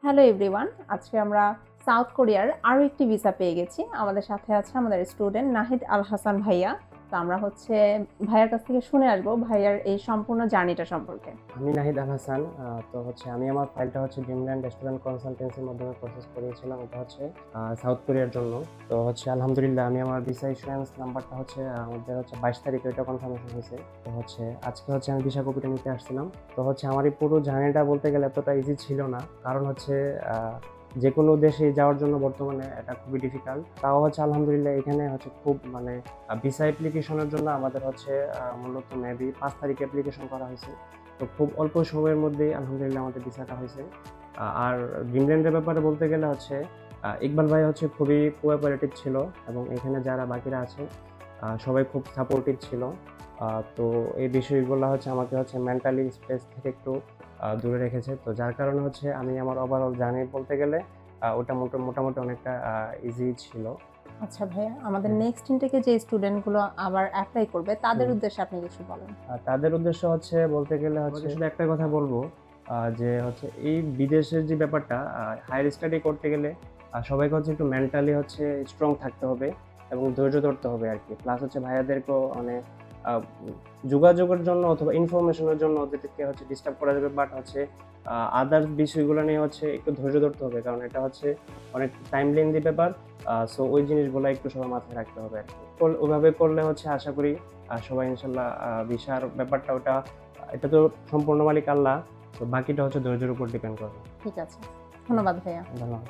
Hello everyone, আজকে আমরা south কোরিয়ার আরও একটি ভিসা পেয়ে গেছি। আমাদের সাথে আছে আমাদের স্টুডেন্ট নাহিদ আল হাসান ভাইয়া। তো আমরা ভাইয়ার কাছ থেকে শুনে আসবো ভাইয়ার এই সম্পূর্ণ জার্নিটা সম্পর্কে। আমি নাহিদ আল হাসান। আমি আমার ফাইলটা ড্রিমল্যান্ড রেস্টুরেন্ট কনসালটেন্সির মাধ্যমে প্রসেস করিয়েছিলাম। এটা সাউথ কোরিয়ার জন্য। আলহামদুলিল্লাহ আমি আমার ভিসা ইস্যুয়েন্স নাম্বারটা আমাদের 22 তারিখে এটা কনফার্মেশন হয়েছে। আজকে আমি ভিসা কপিটা নিতে আসছিলাম। আমার এই পুরো জার্নিটা বলতে গেলে এতটা ইজি ছিল না, কারণ যে কোনো দেশে যাওয়ার জন্য বর্তমানে এটা খুবই ডিফিকাল্ট। তাও আলহামদুলিল্লাহ এখানে খুব ভিসা অ্যাপ্লিকেশনের জন্য আমাদের মূলত মেবি 5 তারিখে অ্যাপ্লিকেশন করা হয়েছে। তো খুব অল্প সময়ের মধ্যেই আলহামদুলিল্লাহ আমাদের ভিসাটা হয়েছে। আর ড্রিমল্যান্ডের ব্যাপারে বলতে গেলে ইকবাল ভাই খুবই কোঅপারেটিভ ছিল, এবং এখানে যারা বাকিরা আছে সবাই খুব সাপোর্টিভ ছিল। তো এই বিষয়গুলো আমাকে মেন্টালি স্ট্রেস থেকে একটু দূরে রেখেছে। তো যার কারণে আমি আমার ওভারঅল জার্নি বলতে গেলে ওটা মোটামুটি অনেকটা ইজি ছিল। আচ্ছা ভাইয়া, আমাদের নেক্সট ইনটেকে যে স্টুডেন্টগুলো আবার অ্যাপ্লাই করবে তাদের উদ্দেশ্যে আপনি কিছু বলেন। তাদের উদ্দেশ্য বলতে গেলে শুধু একটা কথা বলবো, যে এই বিদেশের যে ব্যাপারটা, হায়ার স্টাডি করতে গেলে সবাইকে একটু মেন্টালি স্ট্রং থাকতে হবে এবং ধৈর্য ধরতে হবে আর কি। প্লাস ভাইয়াদেরকেও যোগাযোগের জন্য অথবা ইনফরমেশনের জন্য ওদেরকে ডিস্টার্ব করা যাবে, বাট আদার্স বিষয়গুলো নিয়ে একটু ধৈর্য ধরতে হবে, কারণ এটা অনেক টাইম লেন্দি ব্যাপার। সো ওই জিনিসগুলো একটু সবার মাথায় রাখতে হবে আর কি। ওইভাবে করলে আশা করি সবাই ইনশাল্লাহ ভিসার ব্যাপারটা এটা তো সম্পূর্ণ মালিক আল্লাহ, তো বাকিটা ধৈর্যের উপর ডিপেন্ড করবে। ঠিক আছে, ধন্যবাদ ভাইয়া। ধন্যবাদ।